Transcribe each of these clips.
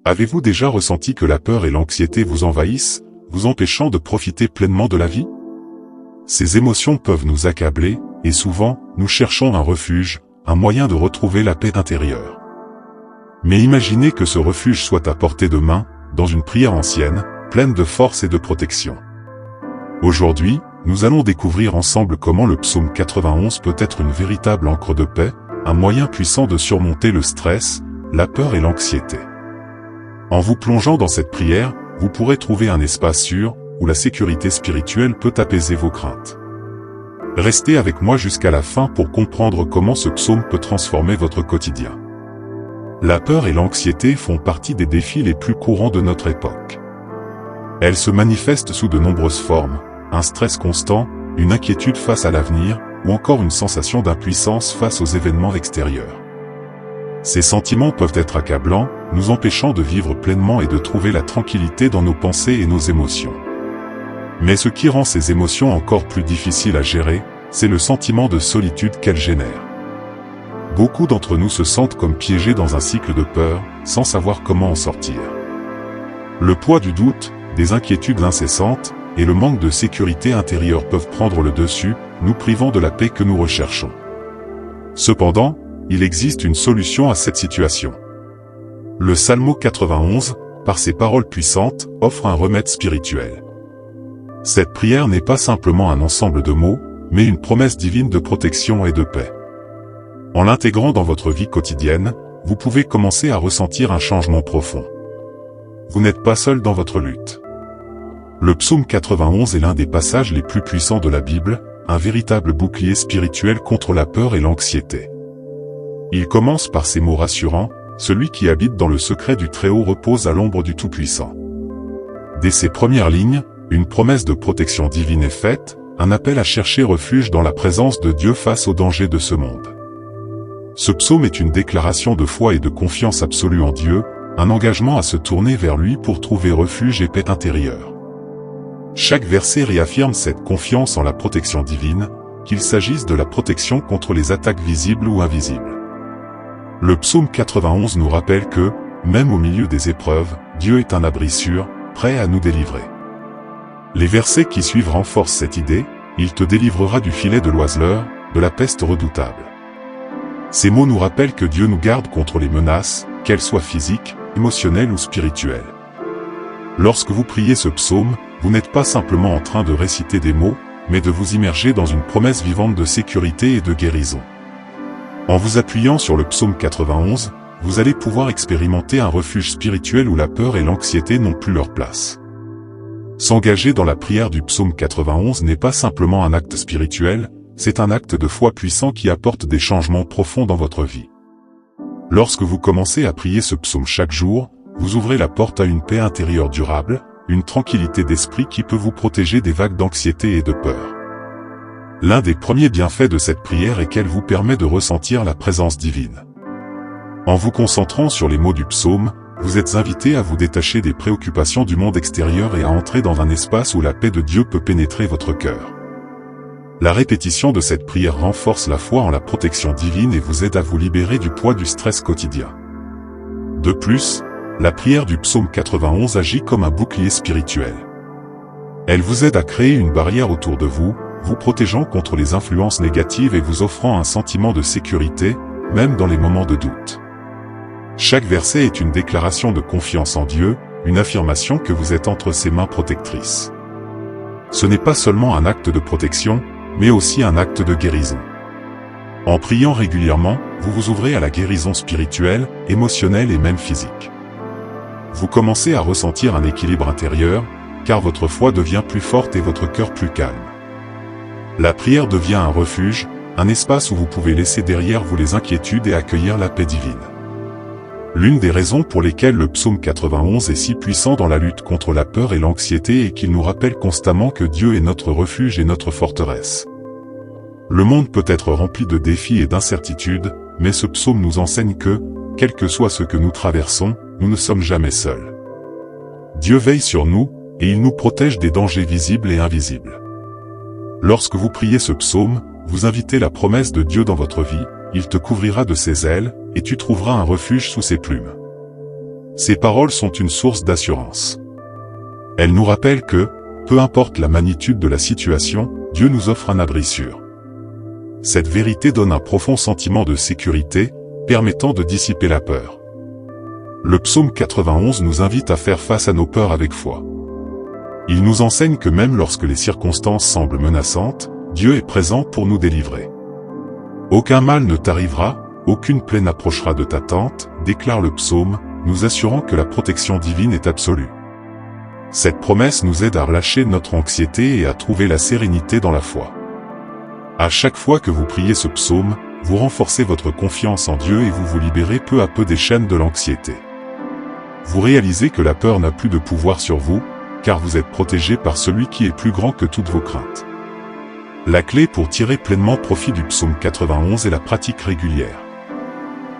Avez-vous déjà ressenti que la peur et l'anxiété vous envahissent, vous empêchant de profiter pleinement de la vie? Ces émotions peuvent nous accabler, et souvent, nous cherchons un refuge, un moyen de retrouver la paix intérieure. Mais imaginez que ce refuge soit à portée de main, dans une prière ancienne, pleine de force et de protection. Aujourd'hui, nous allons découvrir ensemble comment le psaume 91 peut être une véritable ancre de paix, un moyen puissant de surmonter le stress, la peur et l'anxiété. En vous plongeant dans cette prière, vous pourrez trouver un espace sûr, où la sécurité spirituelle peut apaiser vos craintes. Restez avec moi jusqu'à la fin pour comprendre comment ce psaume peut transformer votre quotidien. La peur et l'anxiété font partie des défis les plus courants de notre époque. Elles se manifestent sous de nombreuses formes, un stress constant, une inquiétude face à l'avenir, ou encore une sensation d'impuissance face aux événements extérieurs. Ces sentiments peuvent être accablants, nous empêchant de vivre pleinement et de trouver la tranquillité dans nos pensées et nos émotions. Mais ce qui rend ces émotions encore plus difficiles à gérer, c'est le sentiment de solitude qu'elles génèrent. Beaucoup d'entre nous se sentent comme piégés dans un cycle de peur, sans savoir comment en sortir. Le poids du doute, des inquiétudes incessantes, et le manque de sécurité intérieure peuvent prendre le dessus, nous privant de la paix que nous recherchons. Cependant, il existe une solution à cette situation. Le Psalmo 91, par ses paroles puissantes, offre un remède spirituel. Cette prière n'est pas simplement un ensemble de mots, mais une promesse divine de protection et de paix. En l'intégrant dans votre vie quotidienne, vous pouvez commencer à ressentir un changement profond. Vous n'êtes pas seul dans votre lutte. Le psaume 91 est l'un des passages les plus puissants de la Bible, un véritable bouclier spirituel contre la peur et l'anxiété. Il commence par ces mots rassurants, « Celui qui habite dans le secret du Très-Haut repose à l'ombre du Tout-Puissant ». Dès ces premières lignes, une promesse de protection divine est faite, un appel à chercher refuge dans la présence de Dieu face aux dangers de ce monde. Ce psaume est une déclaration de foi et de confiance absolue en Dieu, un engagement à se tourner vers lui pour trouver refuge et paix intérieure. Chaque verset réaffirme cette confiance en la protection divine, qu'il s'agisse de la protection contre les attaques visibles ou invisibles. Le psaume 91 nous rappelle que, même au milieu des épreuves, Dieu est un abri sûr, prêt à nous délivrer. Les versets qui suivent renforcent cette idée, « Il te délivrera du filet de l'oiseleur, de la peste redoutable ». Ces mots nous rappellent que Dieu nous garde contre les menaces, qu'elles soient physiques, émotionnelles ou spirituelles. Lorsque vous priez ce psaume, vous n'êtes pas simplement en train de réciter des mots, mais de vous immerger dans une promesse vivante de sécurité et de guérison. En vous appuyant sur le psaume 91, vous allez pouvoir expérimenter un refuge spirituel où la peur et l'anxiété n'ont plus leur place. S'engager dans la prière du psaume 91 n'est pas simplement un acte spirituel, c'est un acte de foi puissant qui apporte des changements profonds dans votre vie. Lorsque vous commencez à prier ce psaume chaque jour, vous ouvrez la porte à une paix intérieure durable, une tranquillité d'esprit qui peut vous protéger des vagues d'anxiété et de peur. L'un des premiers bienfaits de cette prière est qu'elle vous permet de ressentir la présence divine. En vous concentrant sur les mots du psaume, vous êtes invité à vous détacher des préoccupations du monde extérieur et à entrer dans un espace où la paix de Dieu peut pénétrer votre cœur. La répétition de cette prière renforce la foi en la protection divine et vous aide à vous libérer du poids du stress quotidien. De plus, la prière du psaume 91 agit comme un bouclier spirituel. Elle vous aide à créer une barrière autour de vous, vous protégeant contre les influences négatives et vous offrant un sentiment de sécurité, même dans les moments de doute. Chaque verset est une déclaration de confiance en Dieu, une affirmation que vous êtes entre ses mains protectrices. Ce n'est pas seulement un acte de protection, mais aussi un acte de guérison. En priant régulièrement, vous vous ouvrez à la guérison spirituelle, émotionnelle et même physique. Vous commencez à ressentir un équilibre intérieur, car votre foi devient plus forte et votre cœur plus calme. La prière devient un refuge, un espace où vous pouvez laisser derrière vous les inquiétudes et accueillir la paix divine. L'une des raisons pour lesquelles le psaume 91 est si puissant dans la lutte contre la peur et l'anxiété est qu'il nous rappelle constamment que Dieu est notre refuge et notre forteresse. Le monde peut être rempli de défis et d'incertitudes, mais ce psaume nous enseigne que, quel que soit ce que nous traversons, nous ne sommes jamais seuls. Dieu veille sur nous, et il nous protège des dangers visibles et invisibles. Lorsque vous priez ce psaume, vous invitez la promesse de Dieu dans votre vie, il te couvrira de ses ailes, et tu trouveras un refuge sous ses plumes. ces paroles sont une source d'assurance. Elles nous rappellent que, peu importe la magnitude de la situation, Dieu nous offre un abri sûr. Cette vérité donne un profond sentiment de sécurité, permettant de dissiper la peur. Le psaume 91 nous invite à faire face à nos peurs avec foi. Il nous enseigne que même lorsque les circonstances semblent menaçantes, Dieu est présent pour nous délivrer. Aucun mal ne t'arrivera, aucune plaie n'approchera de ta tente, déclare le psaume, nous assurant que la protection divine est absolue. Cette promesse nous aide à relâcher notre anxiété et à trouver la sérénité dans la foi. À chaque fois que vous priez ce psaume, vous renforcez votre confiance en Dieu et vous vous libérez peu à peu des chaînes de l'anxiété. Vous réalisez que la peur n'a plus de pouvoir sur vous, car vous êtes protégé par celui qui est plus grand que toutes vos craintes. La clé pour tirer pleinement profit du psaume 91 est la pratique régulière.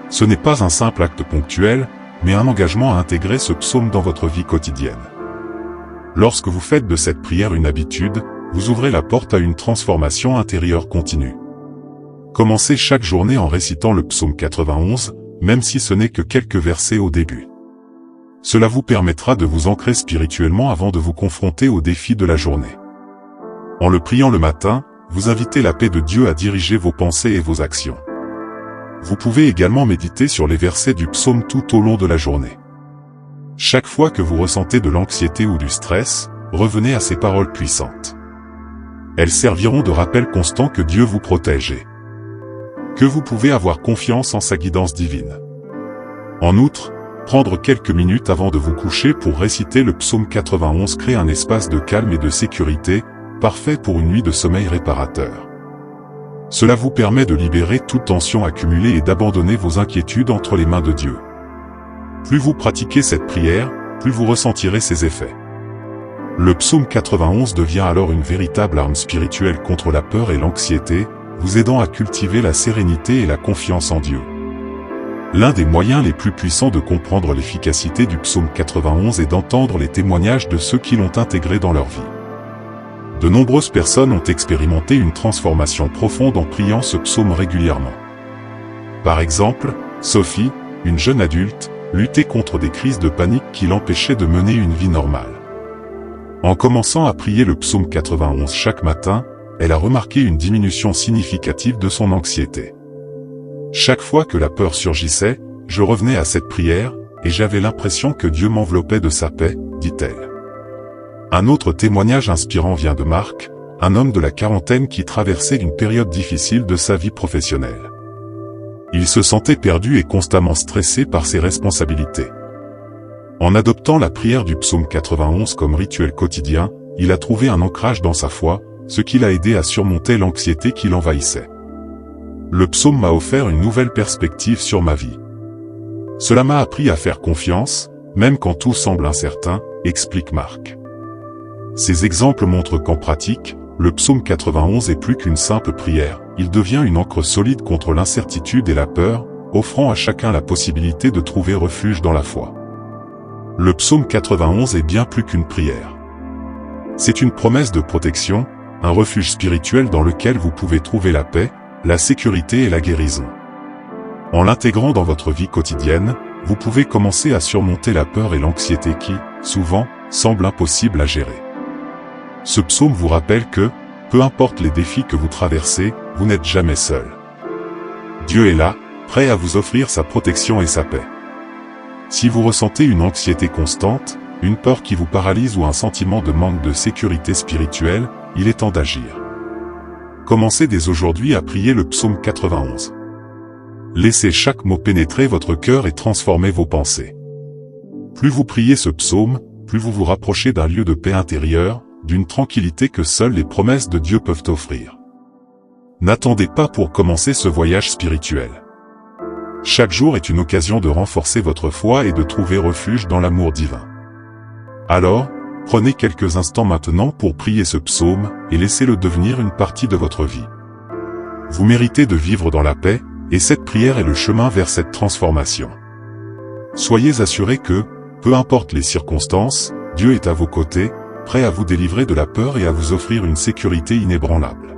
Ce n'est pas un simple acte ponctuel, mais un engagement à intégrer ce psaume dans votre vie quotidienne. Lorsque vous faites de cette prière une habitude, vous ouvrez la porte à une transformation intérieure continue. Commencez chaque journée en récitant le psaume 91, même si ce n'est que quelques versets au début. Cela vous permettra de vous ancrer spirituellement avant de vous confronter aux défis de la journée. En le priant le matin, vous invitez la paix de Dieu à diriger vos pensées et vos actions. Vous pouvez également méditer sur les versets du psaume tout au long de la journée. Chaque fois que vous ressentez de l'anxiété ou du stress, revenez à ces paroles puissantes. Elles serviront de rappel constant que Dieu vous protège et que vous pouvez avoir confiance en sa guidance divine. En outre, prendre quelques minutes avant de vous coucher pour réciter le psaume 91 crée un espace de calme et de sécurité, parfait pour une nuit de sommeil réparateur. Cela vous permet de libérer toute tension accumulée et d'abandonner vos inquiétudes entre les mains de Dieu. Plus vous pratiquez cette prière, plus vous ressentirez ses effets. Le psaume 91 devient alors une véritable arme spirituelle contre la peur et l'anxiété, vous aidant à cultiver la sérénité et la confiance en Dieu. L'un des moyens les plus puissants de comprendre l'efficacité du psaume 91 est d'entendre les témoignages de ceux qui l'ont intégré dans leur vie. De nombreuses personnes ont expérimenté une transformation profonde en priant ce psaume régulièrement. Par exemple, Sophie, une jeune adulte, luttait contre des crises de panique qui l'empêchaient de mener une vie normale. En commençant à prier le psaume 91 chaque matin, elle a remarqué une diminution significative de son anxiété. Chaque fois que la peur surgissait, je revenais à cette prière, et j'avais l'impression que Dieu m'enveloppait de sa paix, dit-elle. Un autre témoignage inspirant vient de Marc, un homme de la quarantaine qui traversait une période difficile de sa vie professionnelle. Il se sentait perdu et constamment stressé par ses responsabilités. En adoptant la prière du psaume 91 comme rituel quotidien, il a trouvé un ancrage dans sa foi, ce qui l'a aidé à surmonter l'anxiété qui l'envahissait. Le psaume m'a offert une nouvelle perspective sur ma vie. Cela m'a appris à faire confiance, même quand tout semble incertain, explique Marc. Ces exemples montrent qu'en pratique, le psaume 91 est plus qu'une simple prière, il devient une ancre solide contre l'incertitude et la peur, offrant à chacun la possibilité de trouver refuge dans la foi. Le psaume 91 est bien plus qu'une prière. C'est une promesse de protection, un refuge spirituel dans lequel vous pouvez trouver la paix, la sécurité et la guérison. En l'intégrant dans votre vie quotidienne, vous pouvez commencer à surmonter la peur et l'anxiété qui, souvent, semblent impossibles à gérer. Ce psaume vous rappelle que, peu importe les défis que vous traversez, vous n'êtes jamais seul. Dieu est là, prêt à vous offrir sa protection et sa paix. Si vous ressentez une anxiété constante, une peur qui vous paralyse ou un sentiment de manque de sécurité spirituelle, il est temps d'agir. Commencez dès aujourd'hui à prier le psaume 91. Laissez chaque mot pénétrer votre cœur et transformer vos pensées. Plus vous priez ce psaume, plus vous vous rapprochez d'un lieu de paix intérieure, d'une tranquillité que seules les promesses de Dieu peuvent offrir. N'attendez pas pour commencer ce voyage spirituel. Chaque jour est une occasion de renforcer votre foi et de trouver refuge dans l'amour divin. Alors, prenez quelques instants maintenant pour prier ce psaume et laissez-le devenir une partie de votre vie. Vous méritez de vivre dans la paix, et cette prière est le chemin vers cette transformation. Soyez assurés que, peu importe les circonstances, Dieu est à vos côtés, prêt à vous délivrer de la peur et à vous offrir une sécurité inébranlable.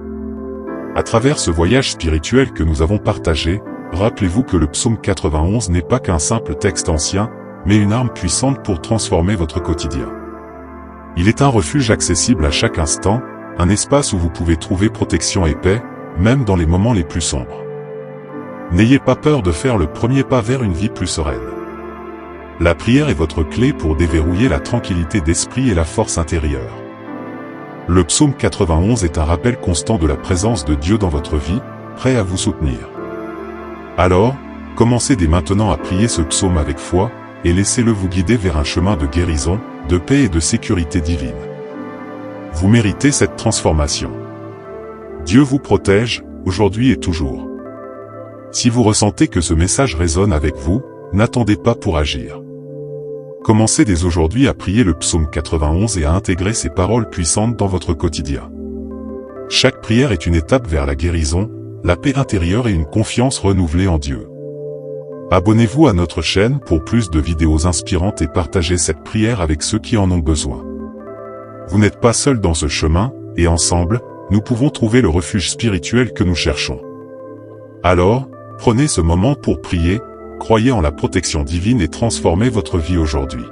À travers ce voyage spirituel que nous avons partagé, rappelez-vous que le psaume 91 n'est pas qu'un simple texte ancien, mais une arme puissante pour transformer votre quotidien. Il est un refuge accessible à chaque instant, un espace où vous pouvez trouver protection et paix, même dans les moments les plus sombres. N'ayez pas peur de faire le premier pas vers une vie plus sereine. La prière est votre clé pour déverrouiller la tranquillité d'esprit et la force intérieure. Le psaume 91 est un rappel constant de la présence de Dieu dans votre vie, prêt à vous soutenir. Alors, commencez dès maintenant à prier ce psaume avec foi, et laissez-le vous guider vers un chemin de guérison, de paix et de sécurité divine. Vous méritez cette transformation. Dieu vous protège, aujourd'hui et toujours. Si vous ressentez que ce message résonne avec vous, n'attendez pas pour agir. Commencez dès aujourd'hui à prier le psaume 91 et à intégrer ces paroles puissantes dans votre quotidien. Chaque prière est une étape vers la guérison, la paix intérieure et une confiance renouvelée en Dieu. Abonnez-vous à notre chaîne pour plus de vidéos inspirantes et partagez cette prière avec ceux qui en ont besoin. Vous n'êtes pas seul dans ce chemin, et ensemble, nous pouvons trouver le refuge spirituel que nous cherchons. Alors, prenez ce moment pour prier, croyez en la protection divine et transformez votre vie aujourd'hui.